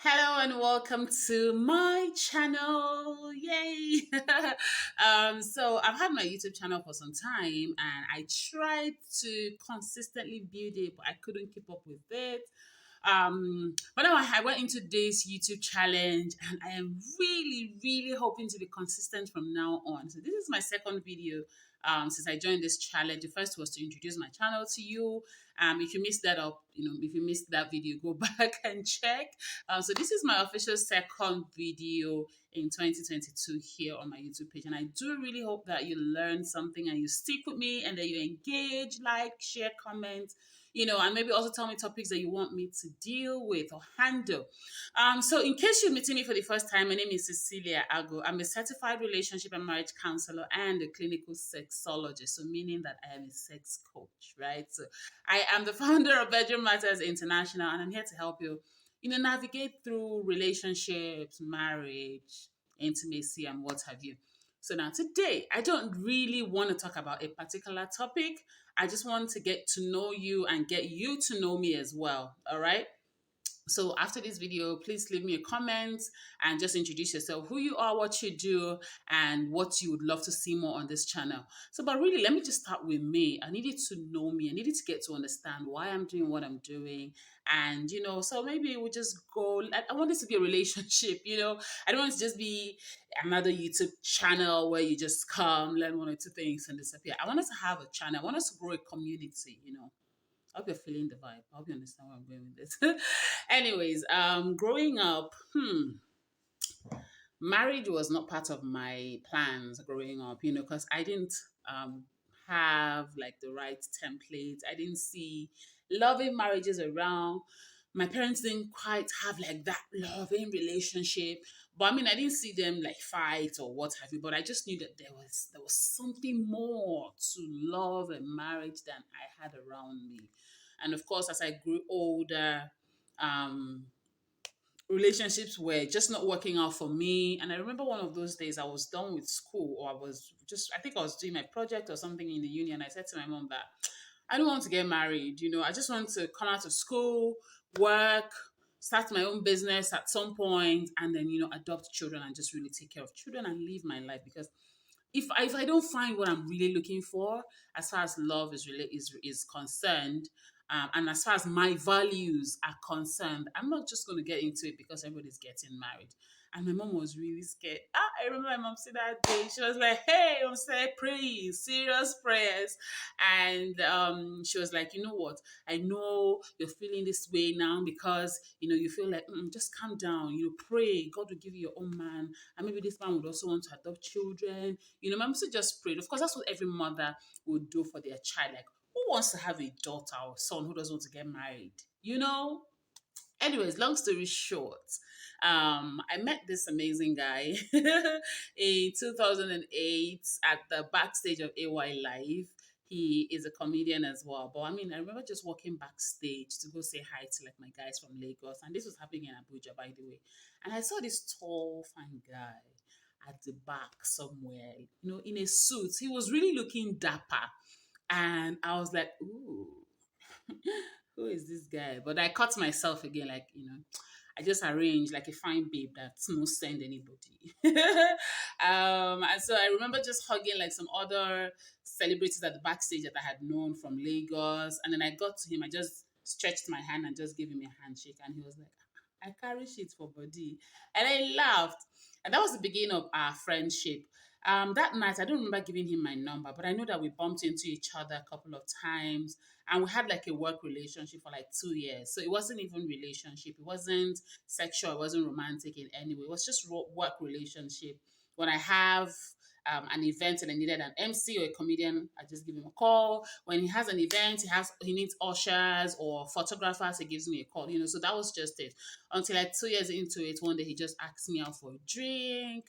Hello and welcome to my channel. Yay! So I've had my YouTube channel for some time and I tried to consistently build it, but I couldn't keep up with it. But now I went into this YouTube challenge and I am really hoping to be consistent from now on. So this is my second video since I joined this challenge. The first was to introduce my channel to you. If you missed that up, if you missed that video, go back and check. So this is my official second video in 2022 here on my YouTube page. And I do really hope that you learn something and you stick with me and that you engage, like, share, comment, and maybe also tell me topics that you want me to deal with or handle. So in case you're meeting me for the first time, my name is Cecilia Ago. I'm a certified relationship and marriage counselor and a clinical sexologist, so meaning that I am a sex coach, right? So I am the founder of Bedroom Matters International, and I'm here to help you, navigate through relationships, marriage, intimacy, and what have you. So now today, I don't really want to talk about a particular topic. I just want to get to know you and get you to know me as well. All right. So after this video, please leave me a comment and just introduce yourself, who you are, what you do, and what you would love to see more on this channel. So, but really, let me just start with me. I needed to know me. I needed to get to understand why I'm doing what I'm doing. And, so maybe we just go, I want this to be a relationship, I don't want it to just be another YouTube channel where you just come, learn one or two things and disappear. I want us to have a channel. I want us to grow a community. I hope you're feeling the vibe. I hope you understand where I'm going with this. Anyways, growing up, marriage was not part of my plans growing up, because I didn't um have like the right templates. I didn't see loving marriages around. My parents didn't quite have like that loving relationship. But I mean, I didn't see them like fight or what have you, but I just knew that there was something more to love and marriage than I had around me. And of course, as I grew older, um, relationships were just not working out for me. And I remember one of those days I was done with school, or I think I was doing my project or something in the uni. And I said to my mom that I don't want to get married. I just want to come out of school, work, start my own business at some point, and then, adopt children and just really take care of children and live my life. Because if I don't find what I'm really looking for, as far as love is concerned, and as far as my values are concerned, I'm not just going to get into it because everybody's getting married. And my mom was really scared. I remember my mom said that day. She was like, "Hey, I'm saying prayers, serious prayers," and she was like, "You know what? I know you're feeling this way now because you feel like just calm down. Pray. God will give you your own man, and maybe this man would also want to adopt children. My mom said just prayed. Of course, that's what every mother would do for their child. Like, who wants to have a daughter or son who doesn't want to get married? Anyways, long story short, I met this amazing guy in 2008 at the backstage of AY Live. He is a comedian as well. But I mean, I remember just walking backstage to go say hi to like my guys from Lagos. And this was happening in Abuja, by the way. And I saw this tall, fine guy at the back somewhere, in a suit. He was really looking dapper. And I was like, ooh, who is this guy? But I caught myself again, like, I just arranged like a fine babe that's no send anybody. And so I remember just hugging like some other celebrities at the backstage that I had known from Lagos. And then I got to him, I just stretched my hand and just gave him a handshake. And he was like, I carry shit for body. And I laughed. And that was the beginning of our friendship. That night, I don't remember giving him my number, but I know that we bumped into each other a couple of times and we had like a work relationship for like 2 years. So it wasn't even relationship. It wasn't sexual. It wasn't romantic in any way. It was just work relationship. When I have an event and I needed an MC or a comedian, I just give him a call. When he has an event, he needs ushers or photographers, he gives me a call. So that was just it. Until like 2 years into it, one day he just asked me out for a drink.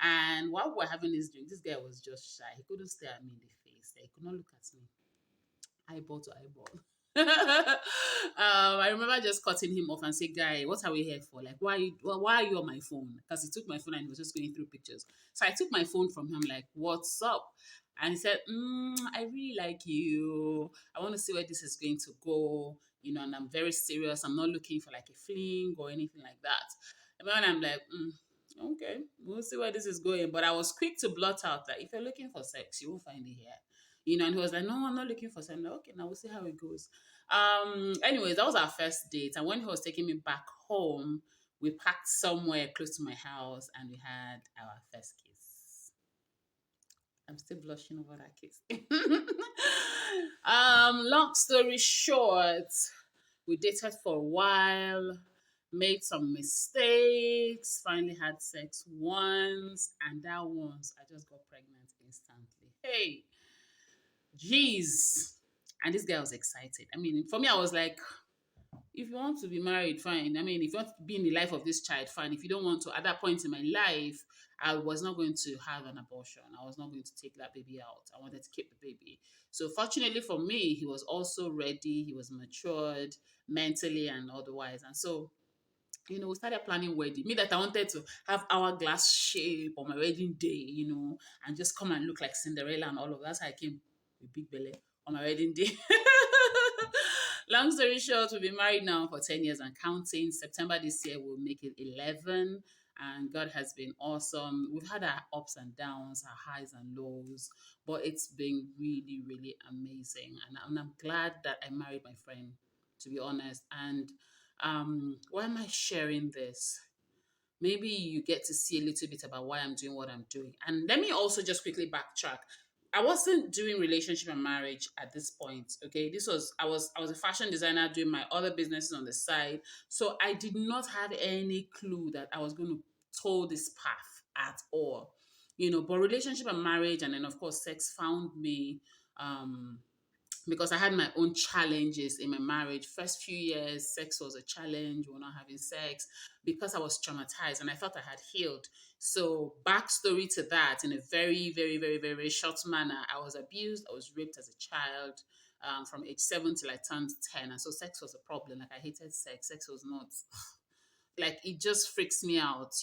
And while we were having this drink, this guy was just shy. He couldn't stare at me in the face. He could not look at me eyeball to eyeball. I remember just cutting him off and say, "Guy, what are we here for? Like, why are you on my phone?" Because he took my phone and he was just going through pictures. So I took my phone from him, like, "What's up?" And he said, "I really like you. I want to see where this is going to go. and I'm very serious. I'm not looking for like a fling or anything like that. And when I'm like, okay, we'll see where this is going. But I was quick to blot out that if you're looking for sex, you won't find it here. And he was like, no, I'm not looking for sex. I'm like, okay, now we'll see how it goes. Anyways, that was our first date. And when he was taking me back home, we parked somewhere close to my house and we had our first kiss. I'm still blushing over that kiss. Long story short, we dated for a while, made some mistakes, finally had sex once, and that once I just got pregnant instantly. Hey, jeez. And this guy was excited. I mean, for me, I was like, if you want to be married, fine. I mean, if you want to be in the life of this child, fine. If you don't want to, at that point in my life, I was not going to have an abortion. I was not going to take that baby out. I wanted to keep the baby. So, fortunately for me, he was also ready. He was matured mentally and otherwise. And so, we started planning wedding. Me that I wanted to have hourglass shape on my wedding day, and just come and look like Cinderella and all of that. So I came with big belly on my wedding day. Long story short, we've been married now for 10 years and counting. September this year will make it 11. And God has been awesome. We've had our ups and downs, our highs and lows, but it's been really, really amazing. And I'm glad that I married my friend, to be honest. And why am I sharing this? Maybe you get to see a little bit about why I'm doing what I'm doing. And let me also just quickly backtrack. I wasn't doing relationship and marriage at this point. Okay. I was a fashion designer doing my other businesses on the side. So I did not have any clue that I was going to toe this path at all. But relationship and marriage, and then of course sex found me. Because I had my own challenges in my marriage. First few years, sex was a challenge. We were not having sex because I was traumatized and I thought I had healed. So, backstory to that, in a very, very, very, very, very short manner, I was abused. I was raped as a child. From age 7 till I turned 10. And so sex was a problem. Like I hated sex. Sex was not like it just freaks me out.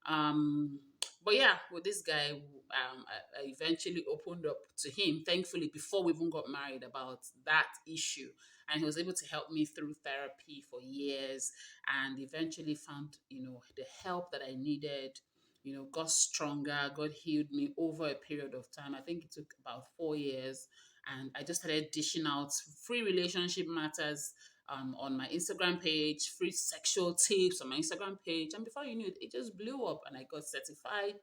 Um, but yeah, with this guy, I eventually opened up to him, thankfully, before we even got married about that issue. And he was able to help me through therapy for years and eventually found, the help that I needed. Got stronger, God healed me over a period of time. I think it took about 4 years. And I just started dishing out free relationship matters on my Instagram page, free sexual tips on my Instagram page. And before you knew it, it just blew up and I got certified,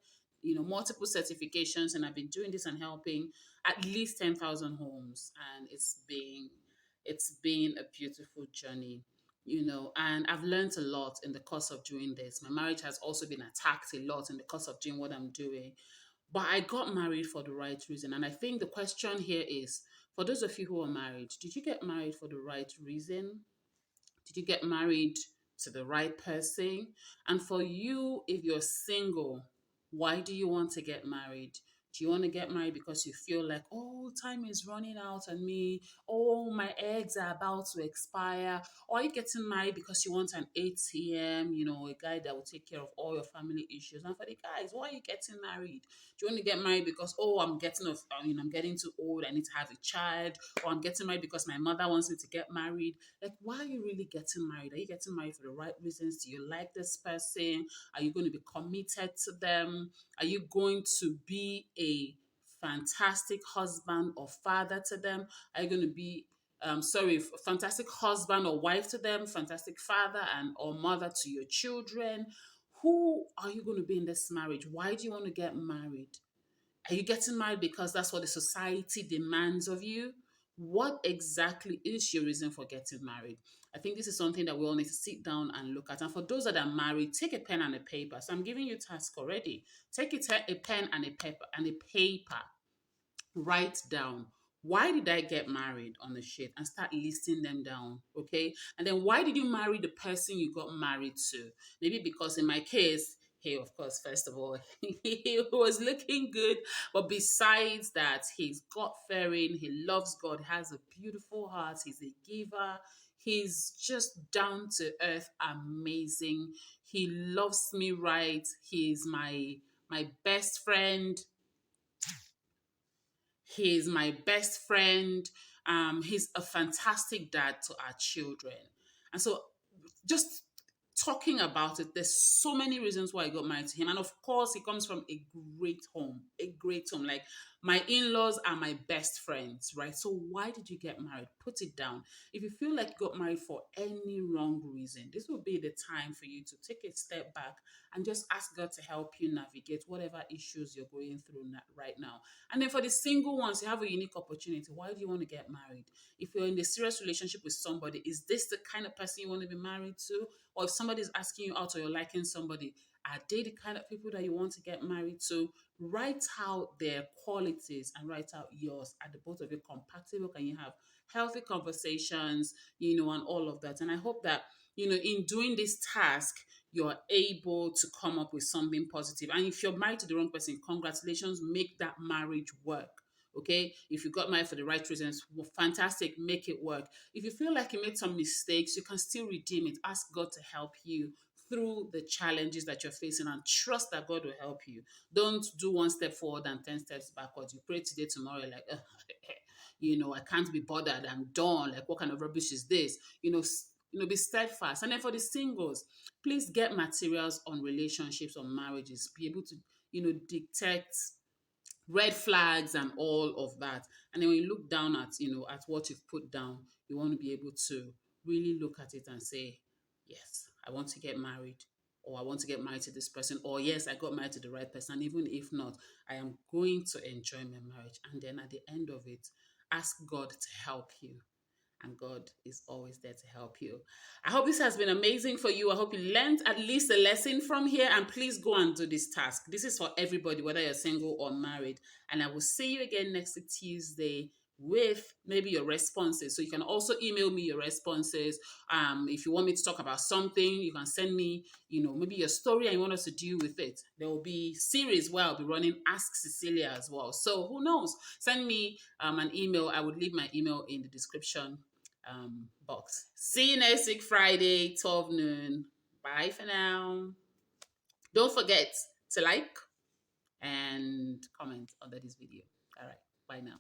multiple certifications. And I've been doing this and helping at least 10,000 homes. And it's been a beautiful journey. And I've learned a lot in the course of doing this. My marriage has also been attacked a lot in the course of doing what I'm doing. But I got married for the right reason. And I think the question here is for those of you who are married, did you get married for the right reason? Did you get married to the right person? And for you, if you're single, why do you want to get married? Do you want to get married because you feel like, oh, time is running out on me? Oh, my eggs are about to expire? Or are you getting married because you want an ATM, a guy that will take care of all your family issues? And for the guys, why are you getting married? Do you want to get married because, oh, I'm getting too old, I need to have a child? Or I'm getting married because my mother wants me to get married? Like, why are you really getting married? Are you getting married for the right reasons? Do you like this person? Are you going to be committed to them? Are you going to be a fantastic husband or father to them? Are you going to be fantastic husband or wife to them, fantastic father and or mother to your children? Who are you going to be in this marriage? Why do you want to get married? Are you getting married because that's what the society demands of you? What exactly is your reason for getting married? I think this is something that we all need to sit down and look at. And for those that are married, take a pen and a paper. So I'm giving you a task already. Take a pen and a paper, write down, why did I get married on the sheet, and start listing them down. Okay. And then why did you marry the person you got married to? Maybe because in my case, hey, of course, first of all, he was looking good. But besides that, he's God fearing, he loves God, has a beautiful heart, he's a giver. He's just down to earth, amazing. He loves me right. He's my best friend. He's my best friend. He's a fantastic dad to our children. And so just talking about it, there's so many reasons why I got married to him. And of course, he comes from a great home, a great home. Like my in-laws are my best friends, right? So why did you get married? Put it down. If you feel like you got married for any wrong reason, this will be the time for you to take a step back and just ask God to help you navigate whatever issues you're going through right now. And then for the single ones, you have a unique opportunity. Why do you want to get married? If you're in a serious relationship with somebody, is this the kind of person you want to be married to? Or if somebody's asking you out or you're liking somebody, are they the kind of people that you want to get married to? Write out their qualities and write out yours. Are the both of you compatible? Can you have healthy conversations, and all of that? And I hope that, in doing this task, you're able to come up with something positive. And if you're married to the wrong person, congratulations, make that marriage work. Okay, if you got married for the right reasons, well, fantastic, make it work. If you feel like you made some mistakes, you can still redeem it. Ask God to help you through the challenges that you're facing and trust that God will help you. Don't do one step forward and 10 steps backwards. You pray today, tomorrow, you're like, I can't be bothered. I'm done. Like, what kind of rubbish is this? Be steadfast. And then for the singles, please get materials on relationships, on marriages. Be able to, detect red flags and all of that. And then when you look down at what you've put down, you want to be able to really look at it and say, yes, I want to get married, or I want to get married to this person, or yes, I got married to the right person. And even if not, I am going to enjoy my marriage. And then at the end of it, ask God to help you, and God is always there to help you. I hope this has been amazing for you. I hope you learned at least a lesson from here, and please go and do this task. This is for everybody, whether you're single or married. And I will see you again next Tuesday with maybe your responses. So you can also email me your responses. If you want me to talk about something, you can send me, maybe your story and you want us to deal with it. There will be series where I'll be running Ask Cecilia as well. So who knows? Send me an email. I would leave my email in the description box. See you next week, Friday, 12 noon. Bye for now. Don't forget to like and comment under this video. All right. Bye now.